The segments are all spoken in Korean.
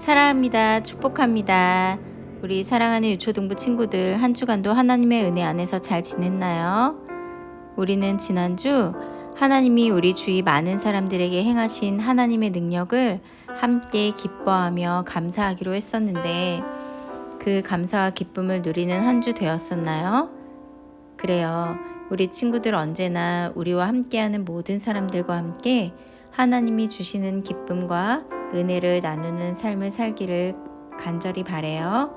사랑합니다. 축복합니다. 우리 사랑하는 유초등부 친구들, 한 주간도 하나님의 은혜 안에서 잘 지냈나요? 우리는 지난주 하나님이 우리 주위 많은 사람들에게 행하신 하나님의 능력을 함께 기뻐하며 감사하기로 했었는데, 그 감사와 기쁨을 누리는 한 주 되었었나요? 그래요. 우리 친구들 언제나 우리와 함께하는 모든 사람들과 함께 하나님이 주시는 기쁨과 은혜를 나누는 삶을 살기를 간절히 바래요.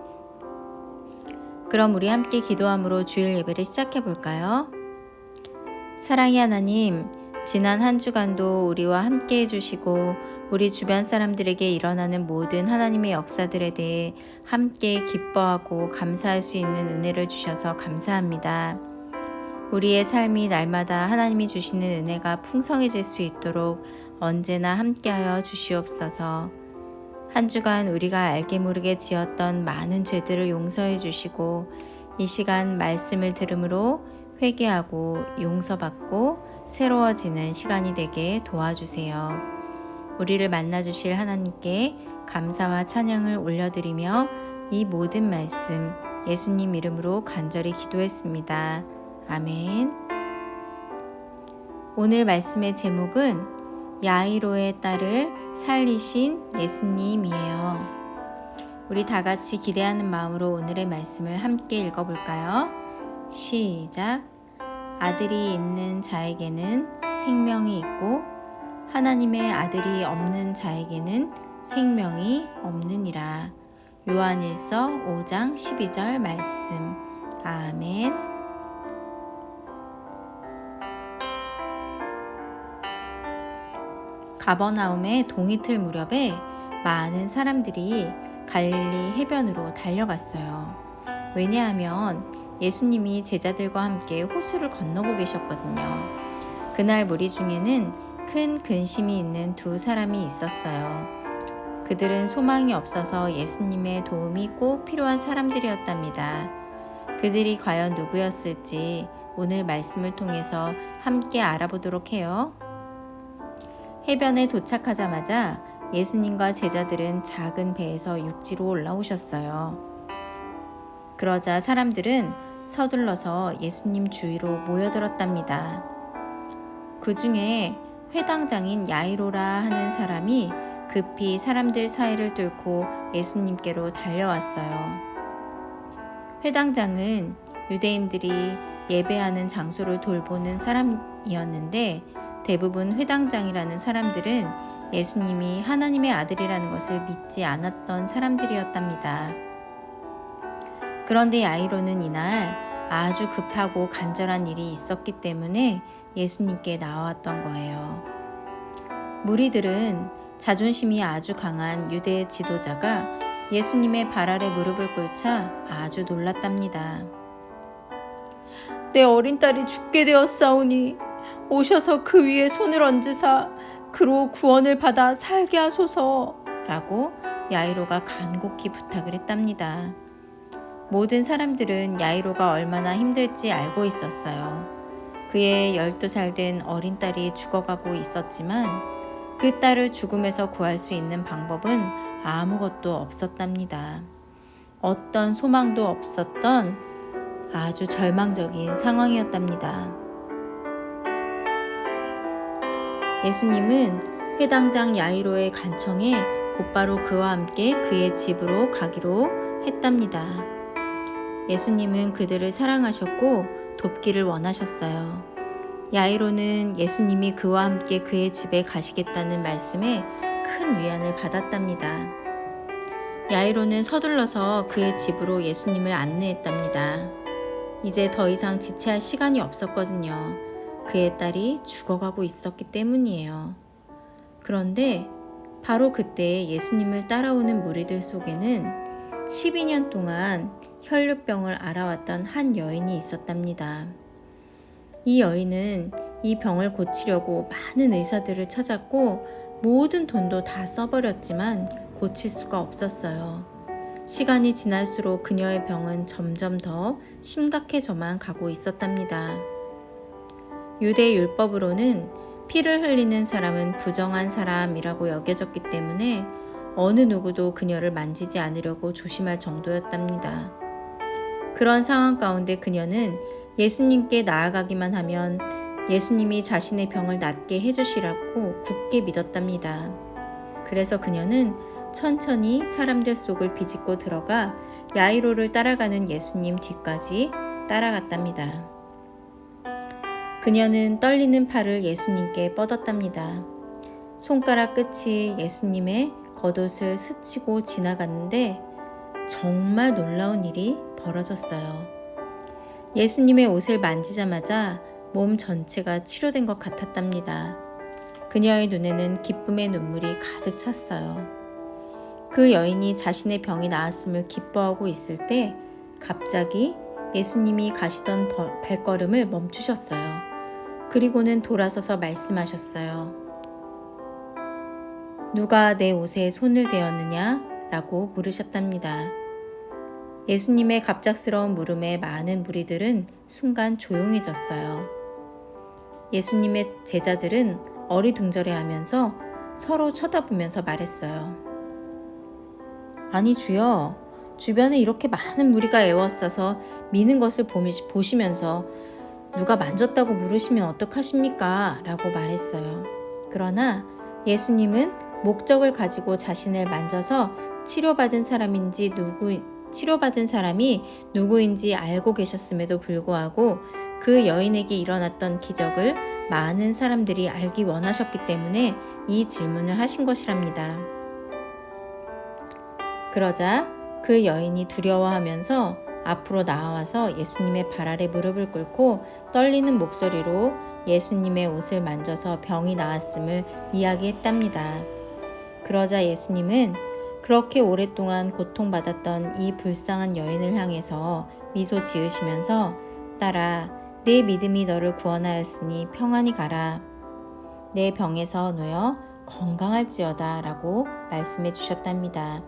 그럼 우리 함께 기도함으로 주일 예배를 시작해 볼까요? 사랑의 하나님, 지난 한 주간도 우리와 함께 해주시고 우리 주변 사람들에게 일어나는 모든 하나님의 역사들에 대해 함께 기뻐하고 감사할 수 있는 은혜를 주셔서 감사합니다. 우리의 삶이 날마다 하나님이 주시는 은혜가 풍성해질 수 있도록 언제나 함께하여 주시옵소서. 한 주간 우리가 알게 모르게 지었던 많은 죄들을 용서해 주시고 이 시간 말씀을 들음으로 회개하고 용서받고 새로워지는 시간이 되게 도와주세요. 우리를 만나주실 하나님께 감사와 찬양을 올려드리며 이 모든 말씀 예수님 이름으로 간절히 기도했습니다. 아멘. 오늘 말씀의 제목은 야이로의 딸을 살리신 예수님이에요. 우리 다 같이 기대하는 마음으로 오늘의 말씀을 함께 읽어볼까요? 시작. 아들이 있는 자에게는 생명이 있고 하나님의 아들이 없는 자에게는 생명이 없느니라. 요한일서 5장 12절 말씀. 아멘. 가버나움의 동이틀 무렵에 많은 사람들이 갈릴리 해변으로 달려갔어요. 왜냐하면 예수님이 제자들과 함께 호수를 건너고 계셨거든요. 그날 무리 중에는 큰 근심이 있는 두 사람이 있었어요. 그들은 소망이 없어서 예수님의 도움이 꼭 필요한 사람들이었답니다. 그들이 과연 누구였을지 오늘 말씀을 통해서 함께 알아보도록 해요. 해변에 도착하자마자 예수님과 제자들은 작은 배에서 육지로 올라오셨어요. 그러자 사람들은 서둘러서 예수님 주위로 모여들었답니다. 그 중에 회당장인 야이로라 하는 사람이 급히 사람들 사이를 뚫고 예수님께로 달려왔어요. 회당장은 유대인들이 예배하는 장소를 돌보는 사람이었는데 대부분 회당장이라는 사람들은 예수님이 하나님의 아들이라는 것을 믿지 않았던 사람들이었답니다. 그런데 야이로는 이날 아주 급하고 간절한 일이 있었기 때문에 예수님께 나왔던 거예요. 무리들은 자존심이 아주 강한 유대 지도자가 예수님의 발 아래 무릎을 꿇자 아주 놀랐답니다. 내 어린 딸이 죽게 되었사오니 오셔서 그 위에 손을 얹으사 그로 구원을 받아 살게 하소서 라고 야이로가 간곡히 부탁을 했답니다. 모든 사람들은 야이로가 얼마나 힘들지 알고 있었어요. 그의 12살 된 어린 딸이 죽어가고 있었지만 그 딸을 죽음에서 구할 수 있는 방법은 아무것도 없었답니다. 어떤 소망도 없었던 아주 절망적인 상황이었답니다. 예수님은 회당장 야이로의 간청에 곧바로 그와 함께 그의 집으로 가기로 했답니다. 예수님은 그들을 사랑하셨고 돕기를 원하셨어요. 야이로는 예수님이 그와 함께 그의 집에 가시겠다는 말씀에 큰 위안을 받았답니다. 야이로는 서둘러서 그의 집으로 예수님을 안내했답니다. 이제 더 이상 지체할 시간이 없었거든요. 그의 딸이 죽어가고 있었기 때문이에요. 그런데 바로 그때 예수님을 따라오는 무리들 속에는 12년 동안 혈루병을 앓아왔던 한 여인이 있었답니다. 이 여인은 이 병을 고치려고 많은 의사들을 찾았고 모든 돈도 다 써버렸지만 고칠 수가 없었어요. 시간이 지날수록 그녀의 병은 점점 더 심각해져만 가고 있었답니다. 유대 율법으로는 피를 흘리는 사람은 부정한 사람이라고 여겨졌기 때문에 어느 누구도 그녀를 만지지 않으려고 조심할 정도였답니다. 그런 상황 가운데 그녀는 예수님께 나아가기만 하면 예수님이 자신의 병을 낫게 해주시라고 굳게 믿었답니다. 그래서 그녀는 천천히 사람들 속을 비집고 들어가 야이로를 따라가는 예수님 뒤까지 따라갔답니다. 그녀는 떨리는 팔을 예수님께 뻗었답니다. 손가락 끝이 예수님의 겉옷을 스치고 지나갔는데 정말 놀라운 일이 벌어졌어요. 예수님의 옷을 만지자마자 몸 전체가 치료된 것 같았답니다. 그녀의 눈에는 기쁨의 눈물이 가득 찼어요. 그 여인이 자신의 병이 나았음을 기뻐하고 있을 때 갑자기 예수님이 가시던 발걸음을 멈추셨어요. 그리고는 돌아서서 말씀하셨어요. 누가 내 옷에 손을 대었느냐? 라고 물으셨답니다. 예수님의 갑작스러운 물음에 많은 무리들은 순간 조용해졌어요. 예수님의 제자들은 어리둥절해하면서 서로 쳐다보면서 말했어요. 아니 주여, 주변에 이렇게 많은 무리가 애워싸서 미는 것을 보시면서 누가 만졌다고 물으시면 어떡하십니까? 라고 말했어요. 그러나 예수님은 목적을 가지고 자신을 만져서 치료받은 사람이 누구인지 알고 계셨음에도 불구하고 그 여인에게 일어났던 기적을 많은 사람들이 알기 원하셨기 때문에 이 질문을 하신 것이랍니다. 그러자 그 여인이 두려워하면서 앞으로 나와서 예수님의 발 아래 무릎을 꿇고 떨리는 목소리로 예수님의 옷을 만져서 병이 나았음을 이야기했답니다. 그러자 예수님은 그렇게 오랫동안 고통받았던 이 불쌍한 여인을 향해서 미소 지으시면서 딸아, 내 믿음이 너를 구원하였으니 평안히 가라. 내 병에서 놓여 건강할지어다 라고 말씀해 주셨답니다.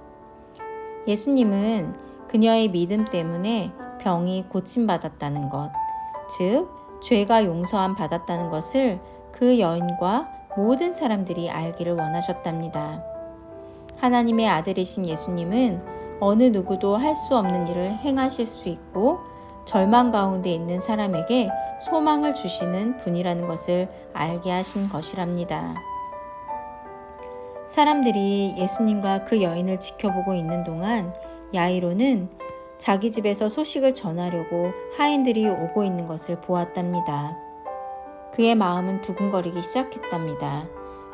예수님은 그녀의 믿음 때문에 병이 고침받았다는 것, 즉 죄가 용서함 받았다는 것을 그 여인과 모든 사람들이 알기를 원하셨답니다. 하나님의 아들이신 예수님은 어느 누구도 할 수 없는 일을 행하실 수 있고 절망 가운데 있는 사람에게 소망을 주시는 분이라는 것을 알게 하신 것이랍니다. 사람들이 예수님과 그 여인을 지켜보고 있는 동안 야이로는 자기 집에서 소식을 전하려고 하인들이 오고 있는 것을 보았답니다. 그의 마음은 두근거리기 시작했답니다.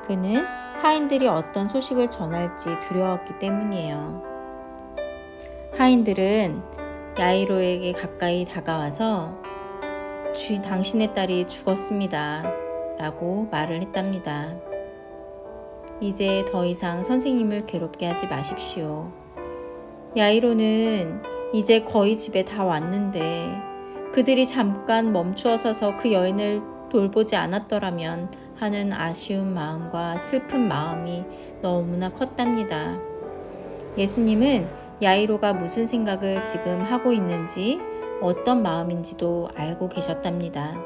그는 하인들이 어떤 소식을 전할지 두려웠기 때문이에요. 하인들은 야이로에게 가까이 다가와서 당신의 딸이 죽었습니다. 라고 말을 했답니다. 이제 더 이상 선생님을 괴롭게 하지 마십시오. 야이로는 이제 거의 집에 다 왔는데 그들이 잠깐 멈추어 서서 그 여인을 돌보지 않았더라면 하는 아쉬운 마음과 슬픈 마음이 너무나 컸답니다. 예수님은 야이로가 무슨 생각을 지금 하고 있는지 어떤 마음인지도 알고 계셨답니다.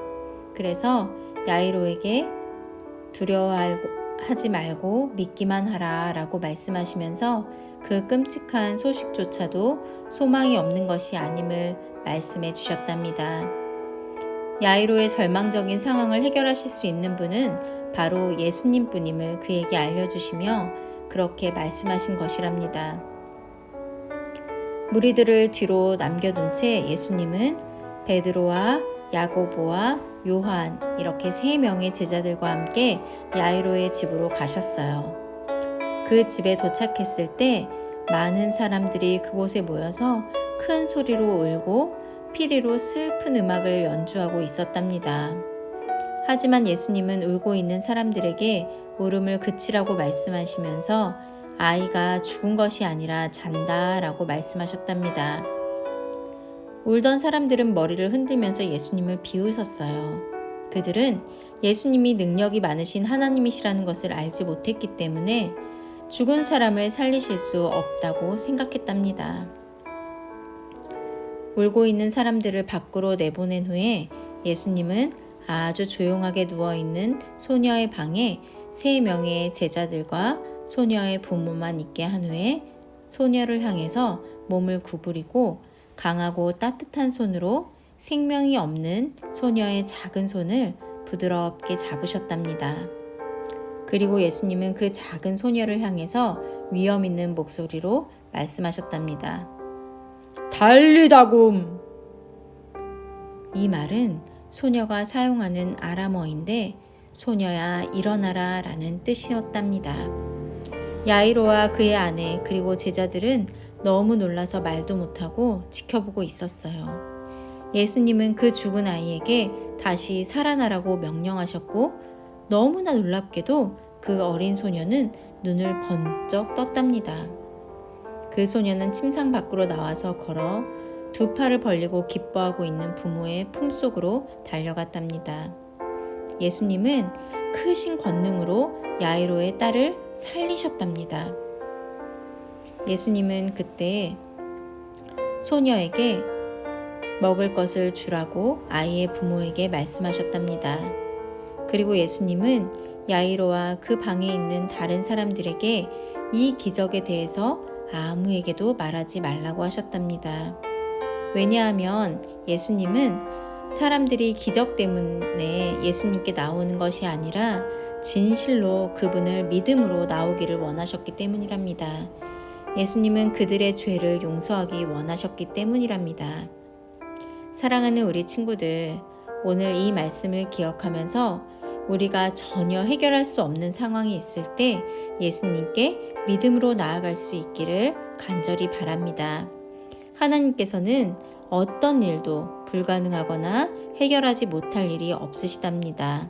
그래서 야이로에게 두려워하지 말고 믿기만 하라 라고 말씀하시면서 그 끔찍한 소식조차도 소망이 없는 것이 아님을 말씀해 주셨답니다. 야이로의 절망적인 상황을 해결하실 수 있는 분은 바로 예수님 뿐임을 그에게 알려주시며 그렇게 말씀하신 것이랍니다. 무리들을 뒤로 남겨둔 채 예수님은 베드로와 야고보와 요한 이렇게 3명의 제자들과 함께 야이로의 집으로 가셨어요. 그 집에 도착했을 때 많은 사람들이 그곳에 모여서 큰 소리로 울고 피리로 슬픈 음악을 연주하고 있었답니다. 하지만 예수님은 울고 있는 사람들에게 울음을 그치라고 말씀하시면서 아이가 죽은 것이 아니라 잔다 라고 말씀하셨답니다. 울던 사람들은 머리를 흔들면서 예수님을 비웃었어요. 그들은 예수님이 능력이 많으신 하나님이시라는 것을 알지 못했기 때문에 죽은 사람을 살리실 수 없다고 생각했답니다. 울고 있는 사람들을 밖으로 내보낸 후에 예수님은 아주 조용하게 누워있는 소녀의 방에 3명의 제자들과 소녀의 부모만 있게 한 후에 소녀를 향해서 몸을 구부리고 강하고 따뜻한 손으로 생명이 없는 소녀의 작은 손을 부드럽게 잡으셨답니다. 그리고 예수님은 그 작은 소녀를 향해서 위험 있는 목소리로 말씀하셨답니다. 달리다굼! 이 말은 소녀가 사용하는 아람어인데 소녀야 일어나라 라는 뜻이었답니다. 야이로와 그의 아내 그리고 제자들은 너무 놀라서 말도 못하고 지켜보고 있었어요. 예수님은 그 죽은 아이에게 다시 살아나라고 명령하셨고 너무나 놀랍게도 그 어린 소녀는 눈을 번쩍 떴답니다. 그 소녀는 침상 밖으로 나와서 걸어 두 팔을 벌리고 기뻐하고 있는 부모의 품속으로 달려갔답니다. 예수님은 크신 권능으로 야이로의 딸을 살리셨답니다. 예수님은 그때 소녀에게 먹을 것을 주라고 아이의 부모에게 말씀하셨답니다. 그리고 예수님은 야이로와 그 방에 있는 다른 사람들에게 이 기적에 대해서 아무에게도 말하지 말라고 하셨답니다. 왜냐하면 예수님은 사람들이 기적 때문에 예수님께 나오는 것이 아니라 진실로 그분을 믿음으로 나오기를 원하셨기 때문이랍니다. 예수님은 그들의 죄를 용서하기 원하셨기 때문이랍니다. 사랑하는 우리 친구들, 오늘 이 말씀을 기억하면서 우리가 전혀 해결할 수 없는 상황이 있을 때 예수님께 믿음으로 나아갈 수 있기를 간절히 바랍니다. 하나님께서는 어떤 일도 불가능하거나 해결하지 못할 일이 없으시답니다.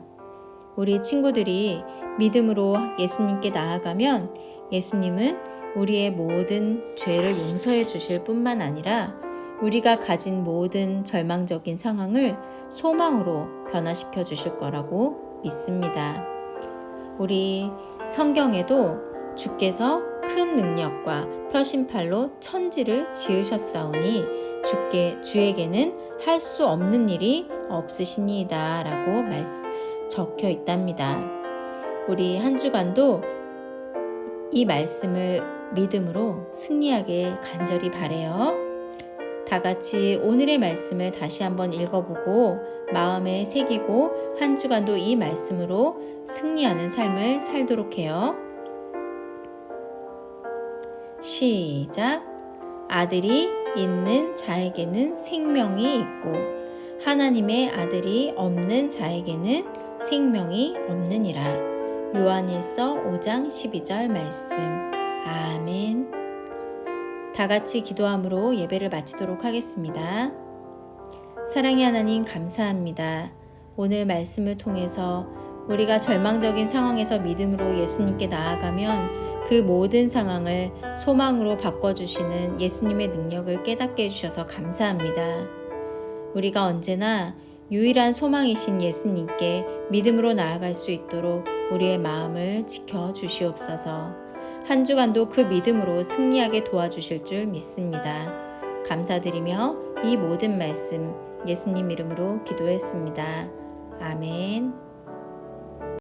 우리 친구들이 믿음으로 예수님께 나아가면 예수님은 우리의 모든 죄를 용서해 주실 뿐만 아니라 우리가 가진 모든 절망적인 상황을 소망으로 변화시켜 주실 거라고 믿습니다. 우리 성경에도 주께서 큰 능력과 표심팔로 천지를 지으셨사오니 주에게는 할 수 없는 일이 없으시니이다 라고 적혀 있답니다. 우리 한 주간도 이 말씀을 믿음으로 승리하길 간절히 바라요. 다 같이 오늘의 말씀을 다시 한번 읽어보고 마음에 새기고 한 주간도 이 말씀으로 승리하는 삶을 살도록 해요. 시작. 아들이 있는 자에게는 생명이 있고 하나님의 아들이 없는 자에게는 생명이 없느니라. 요한일서 5장 12절 말씀. 아멘. 다 같이 기도함으로 예배를 마치도록 하겠습니다. 사랑의 하나님 감사합니다. 오늘 말씀을 통해서 우리가 절망적인 상황에서 믿음으로 예수님께 나아가면 그 모든 상황을 소망으로 바꿔주시는 예수님의 능력을 깨닫게 해주셔서 감사합니다. 우리가 언제나 유일한 소망이신 예수님께 믿음으로 나아갈 수 있도록 우리의 마음을 지켜주시옵소서. 한 주간도 그 믿음으로 승리하게 도와주실 줄 믿습니다. 감사드리며 이 모든 말씀 예수님 이름으로 기도했습니다. 아멘.